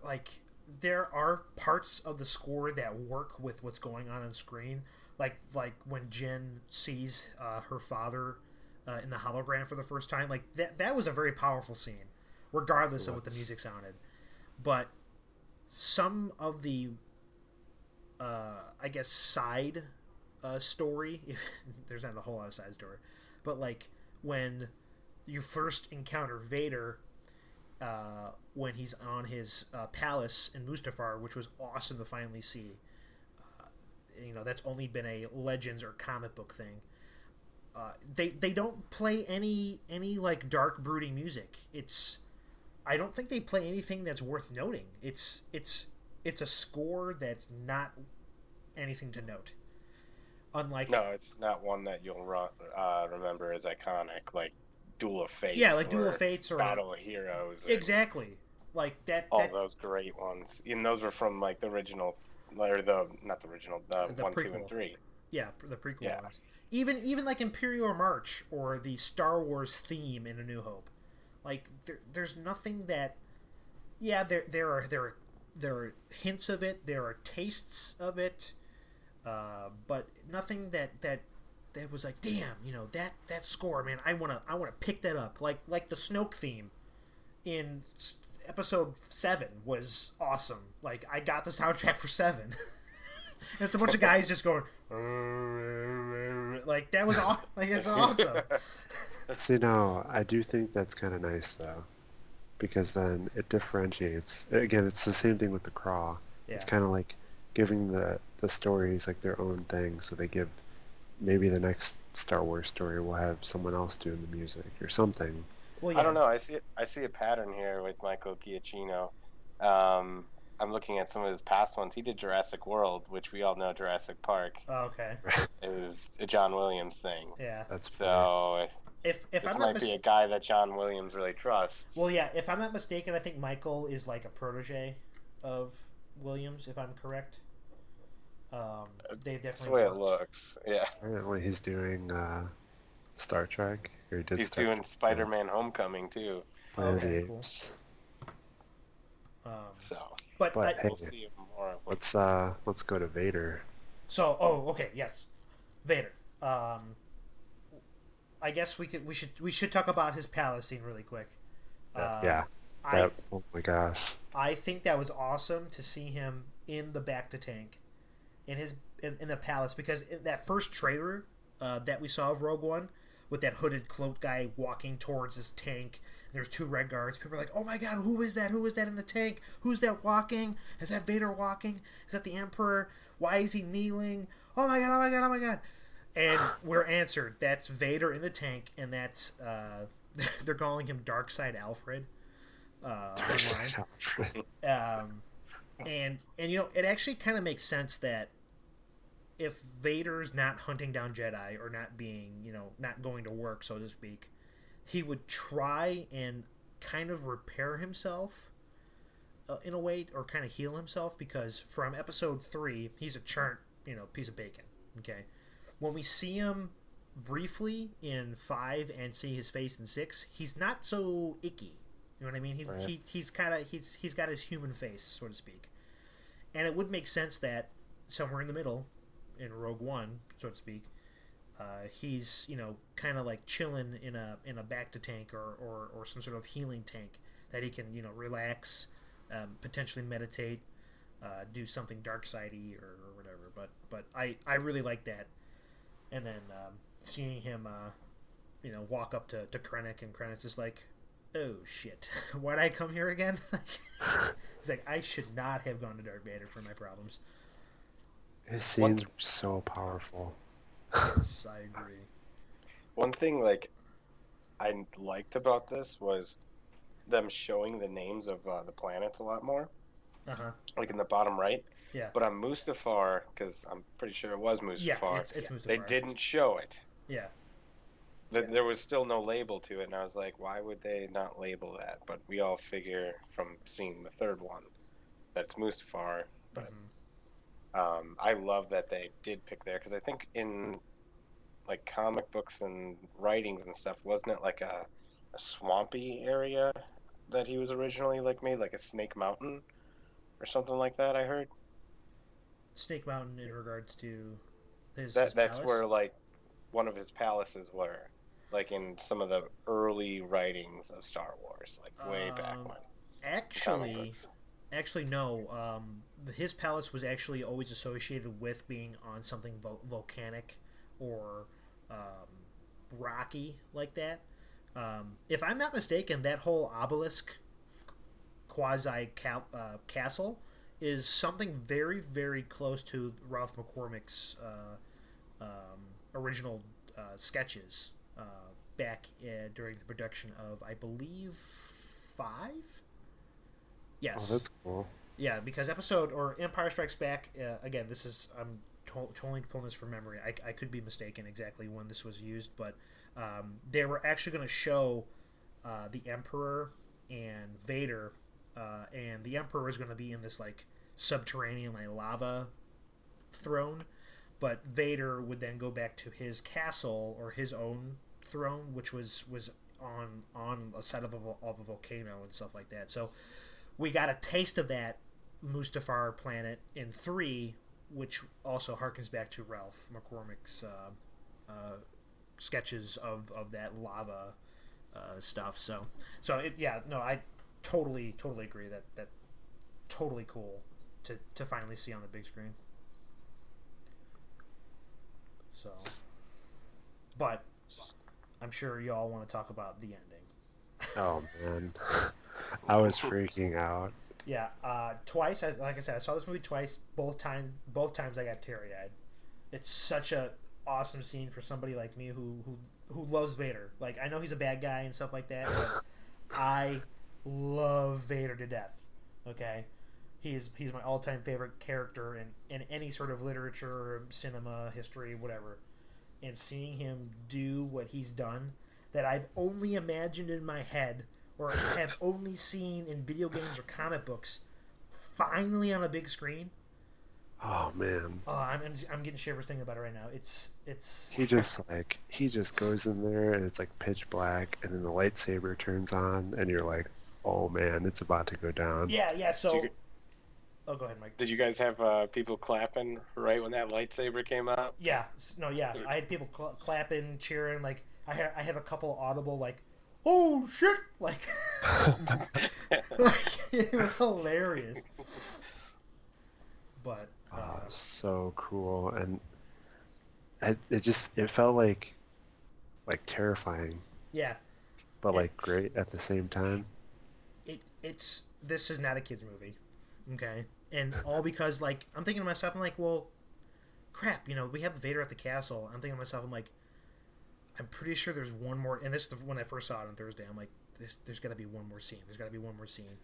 like there are parts of the score that work with what's going on screen. Like when Jen sees her father in the hologram for the first time. Like that was a very powerful scene, It regardless of what the was. music sounded. But some of the I guess side story. If there's not a whole lot of side story, but like when you first encounter Vader when he's on his palace in Mustafar, which was awesome to finally see. That's only been a Legends or comic book thing. They don't play any like dark brooding music. I don't think they play anything that's worth noting. It's a score that's not anything to note. Unlike No, it's not one that you'll remember as iconic, like Duel of yeah, Fates like Duel of or Fates or Battle of Heroes and exactly like all that those great ones. And those were from like the original, or the not the original, the the one, two, and prequel. three. Yeah, the prequel Yeah. ones. Even like Imperial March or the Star Wars theme in A New Hope. Like there's nothing that yeah there are hints of it, there are tastes of it, but nothing that was like damn that score man I wanna pick that up like the Snoke theme in episode 7 was awesome. Like I got the soundtrack for 7. And it's a bunch of guys just going like that was like it's awesome. See, now I do think that's kind of nice though, because then it differentiates. Again, it's the same thing with the Craw. It's Yeah. kind of like giving the stories like their own thing, so they give maybe the next Star Wars story will have someone else doing the music or something. Well, I yeah. don't know. I see a pattern here with Michael Giacchino. Um, I'm looking at some of his past ones. He did Jurassic World, which we all know Jurassic Park Oh, okay. is a John Williams thing. Yeah. That's funny. So If this I'm not might be a guy that John Williams really well, trusts. yeah. If I'm not mistaken, I think Michael is like a protege of Williams. If I'm correct, they've That's the definitely way it worked. looks. Yeah. Apparently, he's doing Star Trek, or he did He's Star doing Trek. Yeah. Spider-Man Homecoming too. Planet of the Okay, cool. Apes. Um, So but But hey, we'll see more of what. let's go to Vader. okay, yes, Vader. I guess we should talk about his palace scene really quick. Um, Yeah, I that. Oh my gosh. I think that was awesome to see him in the back to tank in the palace because in that first trailer that we saw of Rogue One with that hooded cloaked guy walking towards this tank. There's 2 red guards. People are like, "Oh my god, who is that? Who is that in the tank? Who's that walking? Is that Vader walking? Is that the Emperor? Why is he kneeling? Oh my god! Oh my god! Oh my god!" And we're answered. That's Vader in the tank, and that's they're calling him Darkside Alfred online. Um, and it actually kind of makes sense that if Vader's not hunting down Jedi or not being not going to work, so to speak, he would try and kind of repair himself in a way, or kind of heal himself, because from episode 3 he's a charred piece of bacon. Okay, when we see him briefly in 5 and see his face in 6, he's not so icky. You know what I mean? Right. He's got his human face, so to speak, and it would make sense that somewhere in the middle, in Rogue One, so to speak, he's kind of like chilling in a back to tank or some sort of healing tank that he can relax, potentially meditate, do something dark sidey or whatever. But I really like that. And then seeing him, walk up to Krennic, and Krennic's just like, oh shit, why'd I come here again? He's like, I should not have gone to Darth Vader for my problems. His scenes were so powerful. Yes, I agree. One thing I liked about this was them showing the names of the planets a lot more. Like in the bottom right. Yeah. But on Mustafar, because I'm pretty sure it was Mustafar, yeah, it's Mustafar. They didn't show it. Yeah. There was still no label to it, and I was like, why would they not label that? But we all figure from seeing the third one that it's Mustafar. But I love that they did pick there, because I think in like comic books and writings and stuff, wasn't it like a swampy area that he was originally like made, like a Snake Mountain or something like that? I heard Snake Mountain in regards to his that's palace? where like one of his palaces were, like in some of the early writings of Star Wars, like way back when. Actually, no. His palace was actually always associated with being on something volcanic or rocky like that. If I'm not mistaken, that whole obelisk quasi castle is something very, very close to Ralph McCormick's original sketches back during the production of, I believe, 5? Yes. Oh, that's cool. Yeah, because Empire Strikes Back, again, this is, I'm totally pulling this from memory. I could be mistaken exactly when this was used, but they were actually going to show the Emperor and Vader, and the Emperor was going to be in this like subterranean like lava throne, but Vader would then go back to his castle or his own throne, which was on a side of a volcano and stuff like that. So we got a taste of that Mustafar planet in 3, which also harkens back to Ralph McCormick's sketches of that lava stuff. I totally agree that totally cool to finally see on the big screen. So, but I'm sure y'all want to talk about the ending. Oh man, I was freaking out. Yeah, twice. Like I said, I saw this movie twice. Both times I got teary-eyed. It's such a awesome scene for somebody like me who loves Vader. Like, I know he's a bad guy and stuff like that, but I love Vader to death. Okay, he's my all-time favorite character in any sort of literature, cinema, history, whatever. And seeing him do what he's done, that I've only imagined in my head or have only seen in video games or comic books, finally on a big screen. Oh man. Oh, I'm getting shivers thinking about it right now. It's. He just goes in there and it's like pitch black, and then the lightsaber turns on, and you're like, oh man, it's about to go down. Yeah. So. Oh, go ahead, Mike. Did you guys have people clapping right when that lightsaber came out? Yeah. No. Yeah. I had people clapping, cheering. Like I had a couple audible like, oh shit! Like, it was hilarious. But so cool, and it felt like terrifying. Yeah. But like great at the same time. This is not a kids movie, okay? And all because like I'm thinking to myself, I'm like, well, crap, we have Vader at the castle. I'm thinking to myself, I'm like, I'm pretty sure there's one more. And this is when I first saw it on Thursday. I'm like, there's got to be one more scene. There's got to be one more scene.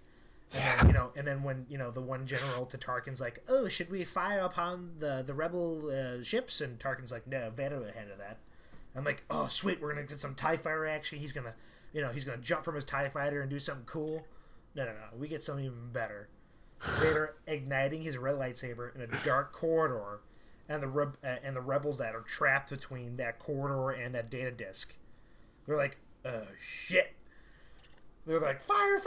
And then, and then when the one general to Tarkin's like, oh, should we fire upon the rebel ships? And Tarkin's like, no, Vader would handle that. I'm like, oh sweet, we're gonna get some TIE fighter action. He's gonna jump from his TIE fighter and do something cool. No, we get something even better. Vader igniting his red lightsaber in a dark corridor, and the rebels that are trapped between that corridor and that data disk. They're like, oh shit. They're like, fire,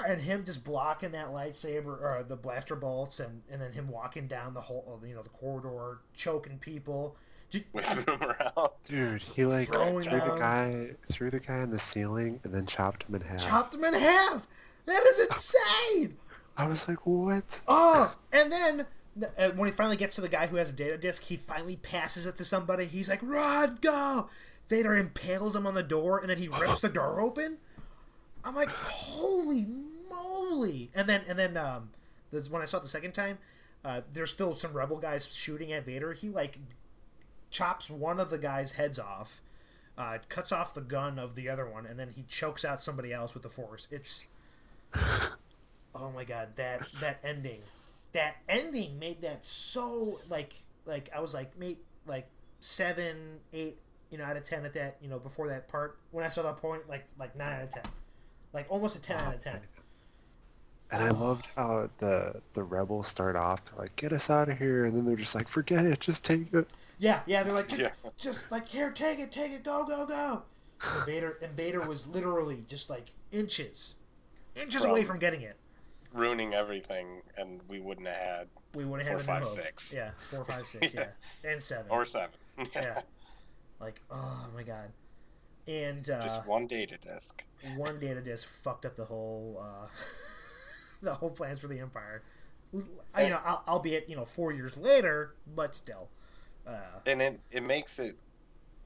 and him just blocking that lightsaber or the blaster bolts, and then him walking down the whole the corridor, choking people. Whipping them around. Dude, he threw the guy in the ceiling and then chopped him in half. That is insane. I was like, what? Oh, and then when he finally gets to the guy who has a data disk, he finally passes it to somebody. He's like, "Run, go!" Vader impales him on the door, and then he rips the door open. I'm like, "Holy moly!" And then when I saw it the second time, there's still some rebel guys shooting at Vader. He like chops one of the guys' heads off, cuts off the gun of the other one, and then he chokes out somebody else with the Force. It's oh my god, that ending made that so like I was like made like 7, 8, out of 10 at that, before that part. When I saw that point, like 9 out of 10, like almost a 10 out of 10. And I loved how the rebels start off to like get us out of here, and then they're just like, forget it, just take it. Yeah, they're like just like, here, take it, go, go, go. And Vader was literally just like inches away from getting it. Ruining everything, and we wouldn't have had. We would have had 4, 5, 6. Yeah, 4, 5, 6. Yeah, and 7 or 7. Yeah, like oh my god. And just one data disk. One data disk fucked up the whole the whole plans for the Empire. Albeit 4 years later, but still. And it makes it.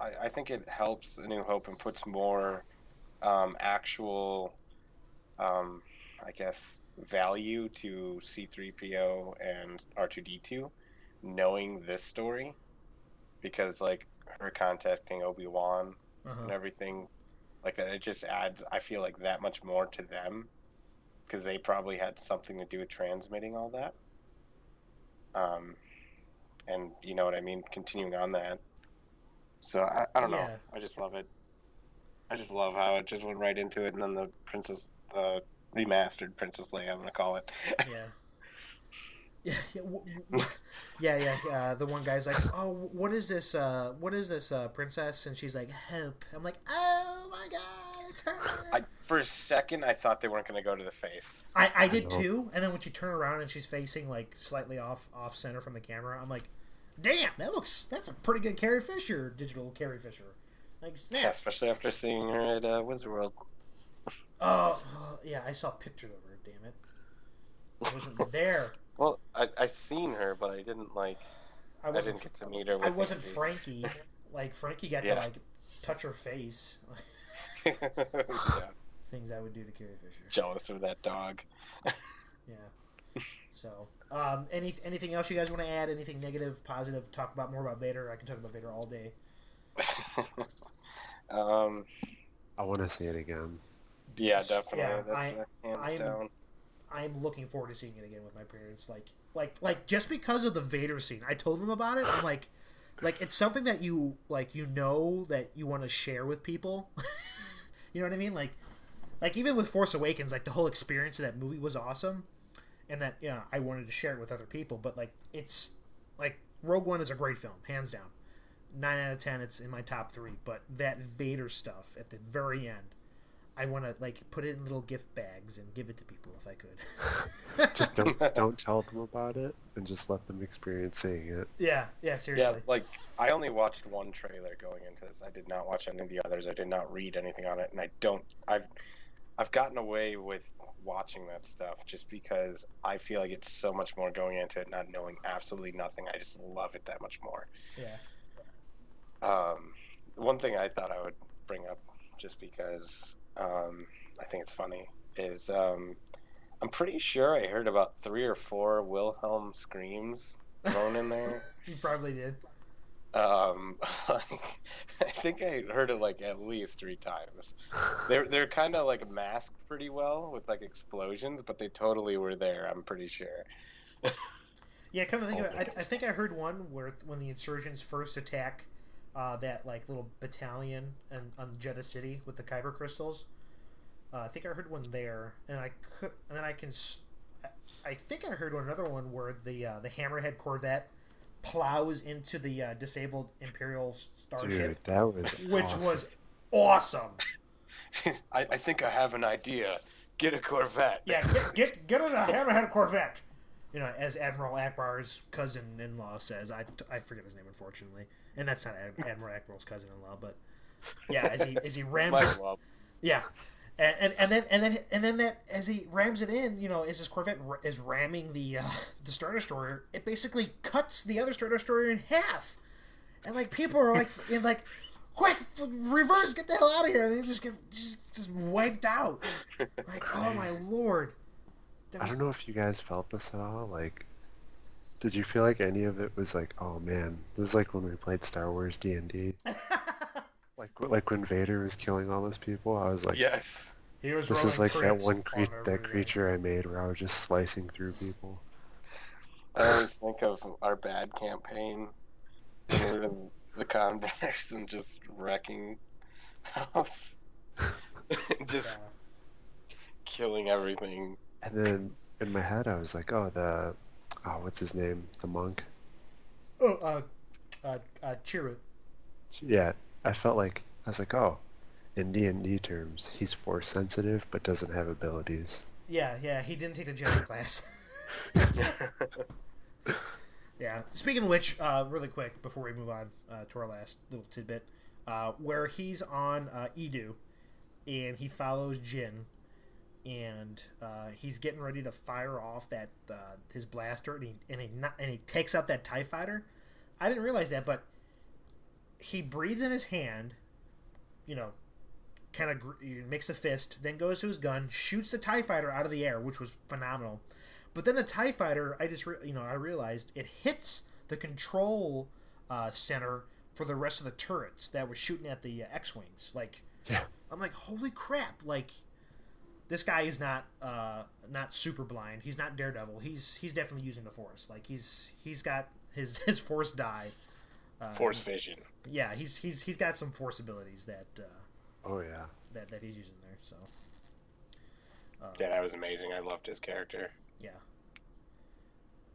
I think it helps A New Hope and puts more actual, I guess, value to C-3PO and R2-D2 knowing this story, because like her contacting Obi-Wan and everything like that, it just adds, I feel like, that much more to them, because they probably had something to do with transmitting all that. And you know what I mean, continuing on that. So I don't know. I just love it. I just love how it just went right into it, and then the remastered Princess Leia, I'm gonna call it. Yeah. The one guy's like, "Oh, what is this? Princess?" And she's like, "Hope." I'm like, "Oh my god, it's her." For a second, I thought they weren't gonna go to the face. I did too. And then when she turned around and she's facing like slightly off center from the camera, I'm like, "Damn, that's a pretty good Carrie Fisher, digital Carrie Fisher." Like, snap. Yeah, especially after seeing her at Wizard World. Oh, yeah, I saw pictures of her. Damn it, I wasn't there. Well, I seen her, but I didn't like. I didn't get to meet her. I wasn't Frankie. Like Frankie got to like touch her face. Yeah. Things I would do to Carrie Fisher. Jealous of that dog. Yeah. So, anything else you guys want to add? Anything negative, positive? Talk more about Vader. I can talk about Vader all day. I want to see it again. Yeah, definitely. Yeah, That's hands down. I'm looking forward to seeing it again with my parents. Like just because of the Vader scene, I told them about it. I'm like it's something that you that you want to share with people. You know what I mean? Like even with Force Awakens, like the whole experience of that movie was awesome, and that I wanted to share it with other people. But like it's like Rogue One is a great film, hands down. 9 out of 10. It's in my top 3. But that Vader stuff at the very end, I want to like put it in little gift bags and give it to people if I could. Just don't tell them about it, and just let them experience seeing it. Yeah, seriously. Yeah, like I only watched one trailer going into this. I did not watch any of the others. I did not read anything on it, and I've gotten away with watching that stuff just because I feel like it's so much more going into it, not knowing absolutely nothing. I just love it that much more. Yeah. One thing I thought I would bring up, just because I think it's funny, is I'm pretty sure I heard about 3 or 4 Wilhelm screams thrown in there. You probably did. I think I heard it like at least 3 times. They're kind of like masked pretty well with like explosions, but they totally were there. I'm pretty sure. Yeah, come to think of it, I think I heard one where when the insurgents first attack that like little battalion on Jeddah City with the Kyber crystals. I think I heard one there, and I think I heard another one where the Hammerhead Corvette plows into the disabled Imperial starship. Dude, that was which awesome. was awesome. I think I have an idea. Get a Corvette. Yeah, get on a Hammerhead Corvette. As Admiral Akbar's cousin-in-law says. I forget his name, unfortunately. And that's not Admiral Akbar's cousin-in-law, but yeah, as he rams it. Yeah. and then that as he rams it in, as his Corvette is ramming the Star Destroyer, it basically cuts the other Star Destroyer in half, and like people are like quick reverse, get the hell out of here! And they just get just wiped out. Like, oh my lord! I don't know if you guys felt this at all. Like, did you feel like any of it was like, oh man, this is like when we played Star Wars D&D? Like when Vader was killing all those people, I was like, Yes. He was this is rolling like that crits one on that every- creature I made where I was just slicing through people. I always think of our bad campaign when we were in the Converse and just wrecking house. Just killing everything. And then in my head, I was like, oh, what's his name? The monk? Oh, Chirrut. Yeah, I felt like, I was like, oh, in D&D terms, he's force sensitive but doesn't have abilities. Yeah, he didn't take the Jedi class. Yeah. Speaking of which, really quick before we move on to our last little tidbit, where he's on Edu, and he follows Jin, and he's getting ready to fire off that his blaster, and he takes out that TIE fighter. I didn't realize that, but he breathes in his hand, kind of makes a fist, then goes to his gun, shoots the TIE fighter out of the air, which was phenomenal. But then the TIE fighter, I realized it hits the control center for the rest of the turrets that were shooting at the X-wings. Like, Yeah. I'm like, holy crap! Like, this guy is not super blind. He's not Daredevil. He's definitely using the Force. Like, he's got his Force die. Force vision. Yeah, he's got some Force abilities that. Oh yeah. That he's using there. So. Yeah, that was amazing. I loved his character. Yeah.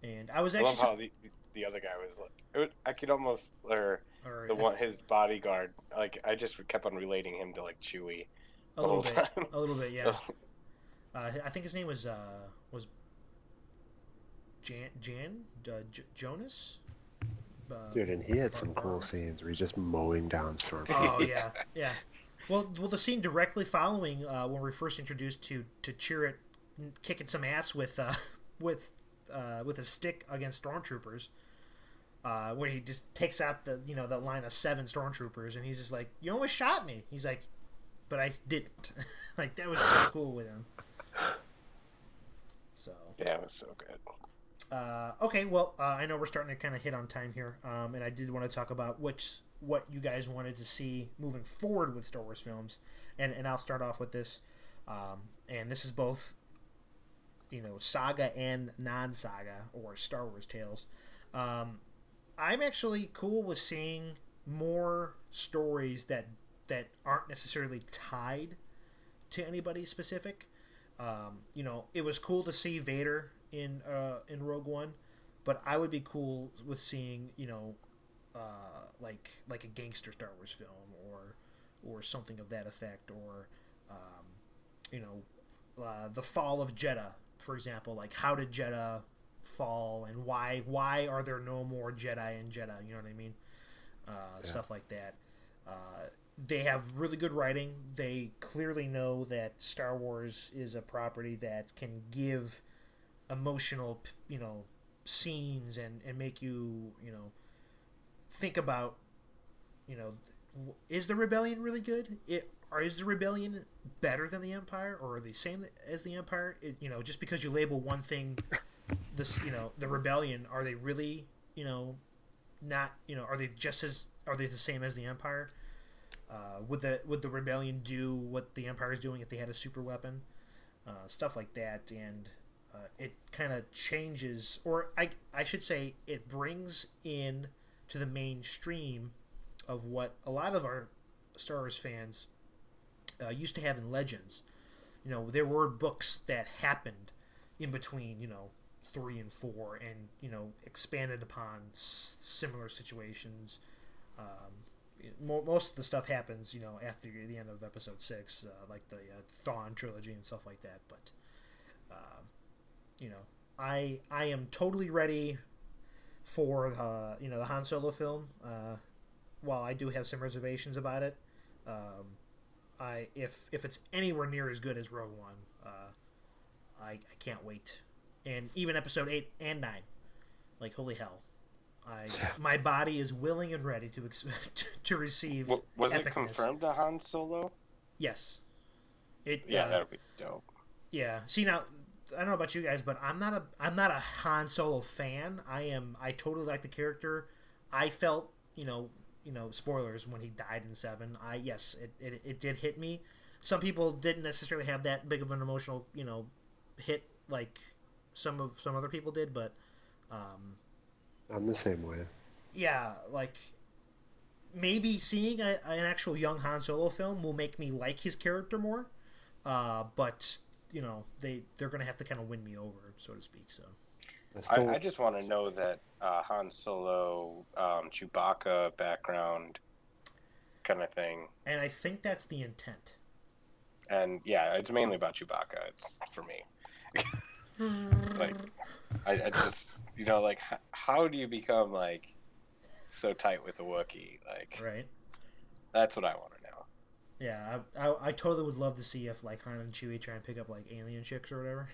And I was I actually. love how the other guy was like. I could almost the one his bodyguard. Like I just kept on relating him to like Chewie. A little bit. A little bit, yeah. I think his name was Jonas. Dude, and he had some cool scenes where he's just mowing down stormtroopers. Oh yeah, yeah. Well, the scene directly following when we're first introduced to Chirrut kicking some ass with a stick against stormtroopers, where he just takes out the line of 7 stormtroopers, and he's just like, "You almost shot me." He's like, "But I didn't." Like, that was so cool with him. So yeah, it was so good. Okay, well, I know we're starting to kind of hit on time here, and I did want to talk about what you guys wanted to see moving forward with Star Wars films, and I'll start off with this, and this is both, saga and non-saga or Star Wars tales. I'm actually cool with seeing more stories that aren't necessarily tied to anybody specific. It was cool to see Vader in Rogue One, but I would be cool with seeing like a gangster Star Wars film or something of that effect, or the fall of Jeddah, for example. Like, how did Jeddah fall, and why are there no more Jedi in Jeddah? You know what I mean? Stuff like that. They have really good writing. They clearly know that Star Wars is a property that can give emotional, scenes and make you, think about, is the rebellion really good? Is the rebellion better than the Empire, or are they same as the Empire? Just because you label one thing, the rebellion, are they really, not, are they the same as the Empire? Would the rebellion do what the Empire is doing if they had a super weapon? Stuff like that, and it kind of changes, or I should say, it brings in to the mainstream of what a lot of our Star Wars fans used to have in Legends. There were books that happened in between, 3 and 4, and expanded upon similar situations. Most of the stuff happens, after the end of Episode 6, like the Thrawn trilogy and stuff like that. But, I am totally ready for the Han Solo film. While I do have some reservations about it, if it's anywhere near as good as Rogue One, I can't wait. And even Episode 8 and 9, like holy hell, my body is willing and ready to receive. Was epicness. It confirmed to Han Solo? Yes. That would be dope. Yeah. See, now I don't know about you guys, but I'm not a Han Solo fan. I totally like the character. I felt, spoilers when he died in 7. It did hit me. Some people didn't necessarily have that big of an emotional, hit like some other people did, but I'm the same way. Yeah, like maybe seeing an actual young Han Solo film will make me like his character more. But they're gonna have to kind of win me over, so to speak. So I just want to know that Han Solo, Chewbacca background kind of thing. And I think that's the intent. And yeah, it's mainly about Chewbacca. It's for me. Like, I just, like, how do you become like so tight with a Wookiee? Like, right. That's what I want to know. Yeah, I totally would love to see if like Han and Chewie try and pick up like alien chicks or whatever.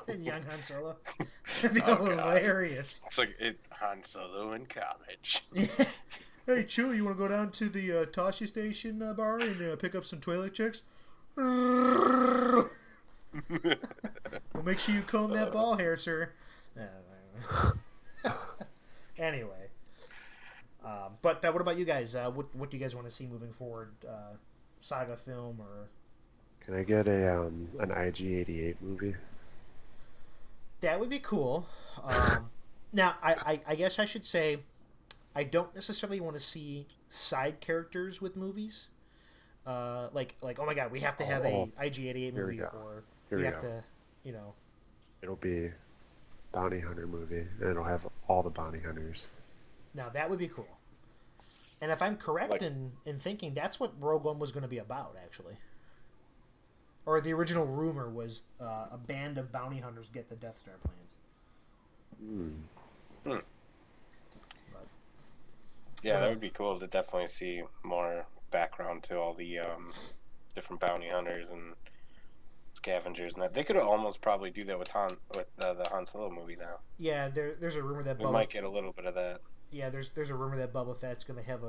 And young Han Solo. That'd be hilarious. It's like Han Solo in college. Hey, Chewie, you want to go down to the Tashi Station bar and pick up some toilet chicks? Well, make sure you comb that ball hair, sir. Anyway. But what about you guys? What do you guys want to see moving forward? Saga film or? Can I get an IG-88 movie? That would be cool. Now, I guess I should say, I don't necessarily want to see side characters with movies. Like oh my god, we have to have a IG-88 movie, or we have to, It'll be bounty hunter movie, and it'll have all the bounty hunters. Now that would be cool. And if I'm correct in thinking, that's what Rogue One was going to be about, actually. Or the original rumor was a band of bounty hunters get the Death Star plans. But, yeah, that would be cool to definitely see more background to all the different bounty hunters and scavengers and that. They could almost probably do that with the Han Solo movie now. Yeah, there's a rumor that we might get a little bit of that. Yeah, there's a rumor that Boba Fett's going to have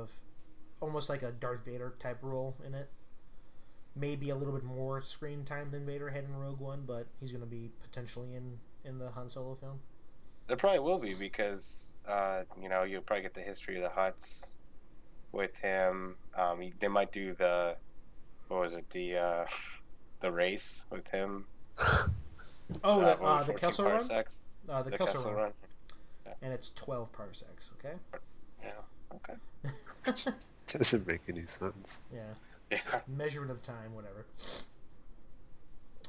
almost like a Darth Vader type role in it. Maybe a little bit more screen time than Vader had in Rogue One, but he's going to be potentially in the Han Solo film. There probably will be because you'll probably get the history of the Hutts with him. They might do the race with him. The Kessel Run. The Kessel Run. Yeah. And it's 12 parsecs, okay? Yeah, okay. Doesn't make any sense. Yeah. Measurement of time, whatever.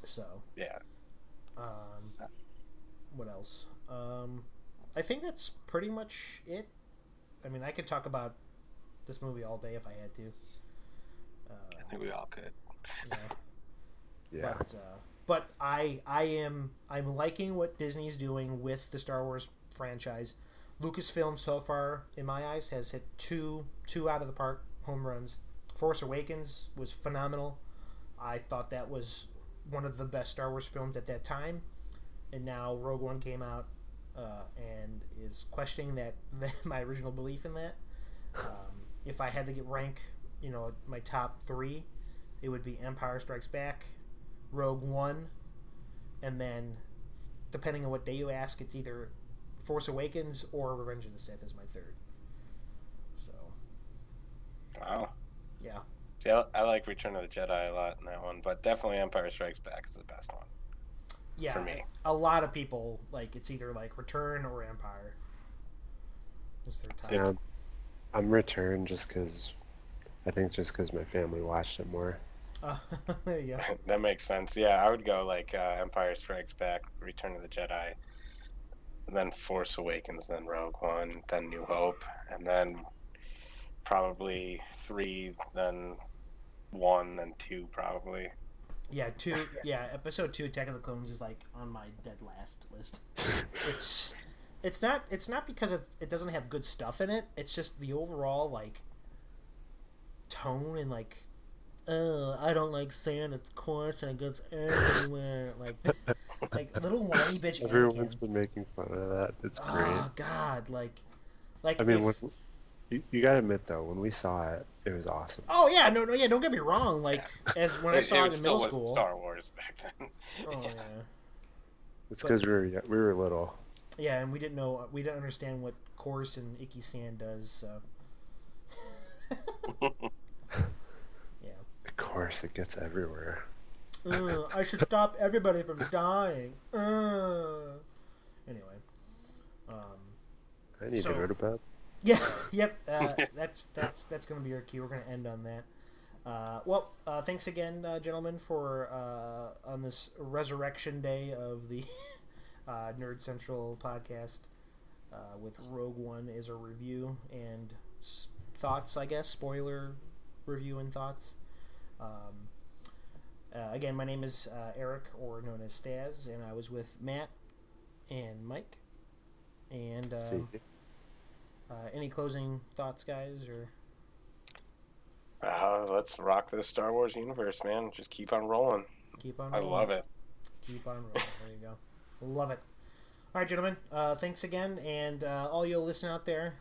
So. Yeah. What else? I think that's pretty much it. I mean, I could talk about this movie all day if I had to. I think we all could. Yeah. Yeah. But I'm liking what Disney's doing with the Star Wars franchise. Lucasfilm so far, in my eyes, has hit two out of the park home runs. Force Awakens was phenomenal. I thought that was one of the best Star Wars films at that time. And now Rogue One came out and is questioning my original belief in that. If I had to rank, my top 3, it would be Empire Strikes Back, Rogue One, and then, depending on what day you ask, it's either Force Awakens or Revenge of the Sith is my 3rd. So. Wow. Yeah. See, I like Return of the Jedi a lot in that one, but definitely Empire Strikes Back is the best one. Yeah. For me. A lot of people, it's either Return or Empire. Just their type. Yeah, I'm Return just because my family watched it more. There you go. That makes sense. Yeah, I would go Empire Strikes Back, Return of the Jedi, then Force Awakens, then Rogue One, then New Hope, and then probably 3, then 1, then 2 probably. Yeah, 2. Yeah, Episode 2, Attack of the Clones, is on my dead last list. It's not because it doesn't have good stuff in it. It's just the overall tone and I don't like sand. It's coarse and it goes everywhere. Like little whiny bitch Everyone's Anakin. been making fun of that. It's great. Oh God, I like mean, when if. you gotta admit though, when we saw it, it was awesome. Oh yeah, no, no, yeah. Don't get me wrong. Yeah. Like as when I saw it in still middle wasn't school. Star Wars back then. Oh Yeah. yeah, It's but because we were little. yeah, and we didn't understand what coarse and icky sand does. So yeah. Of course, it gets everywhere. I should stop everybody from dying. Anyway, um, I need to so go to bed. yeah, yep. That's gonna be our cue. We're gonna end on that. Thanks again, gentlemen, for on this resurrection day of the Nerd Central podcast with Rogue One as a review and thoughts, I guess, spoiler review and thoughts. Again, my name is Eric, or known as Staz, and I was with Matt and Mike. And See. any closing thoughts, guys, or? Let's rock this Star Wars universe, man. Just keep on rolling. Keep on I rolling. love it. Keep on rolling. There you go. Love it. All right, gentlemen. Thanks again. And all you listening out there,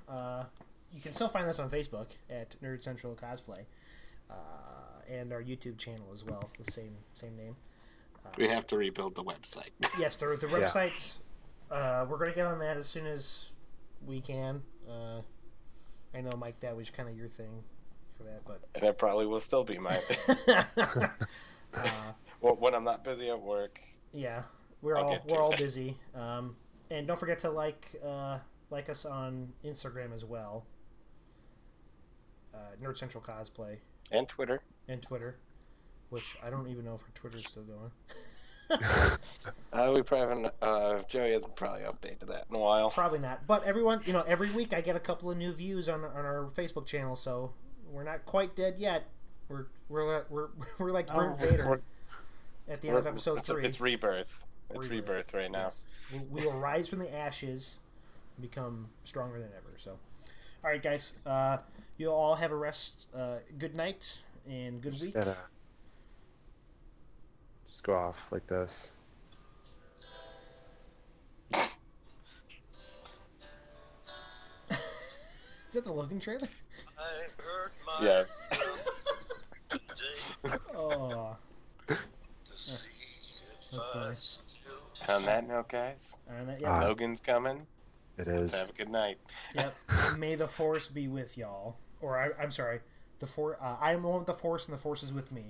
you can still find us on Facebook at Nerd Central Cosplay. And our YouTube channel as well, the same name. We have to rebuild the website. Yes, the websites. We're going to get on that as soon as we can. I know, Mike, that was kind of your thing for that, but And it probably will still be my well, when I'm not busy at work. Yeah, we're all busy. And don't forget to like us on Instagram as well. Nerd Central Cosplay And Twitter. and Twitter, which I don't even know if our Twitter's still going. We probably haven't. Joey hasn't probably updated that in a while. Probably not. But everyone, every week I get a couple of new views on our Facebook channel, so we're not quite dead yet. We're like Brent Vader at the end of episode 3. It's rebirth. It's rebirth right now. Yes. We will rise from the ashes and become stronger than ever. So, all right, guys. You all have a good night and good week. Just go off like this. Is that the Logan trailer? Yes. Oh. That's funny. On that note, guys, Logan's coming. It is. Have a good night. Yep. May the Force be with y'all. Or I'm sorry. I am one with the Force, and the Force is with me.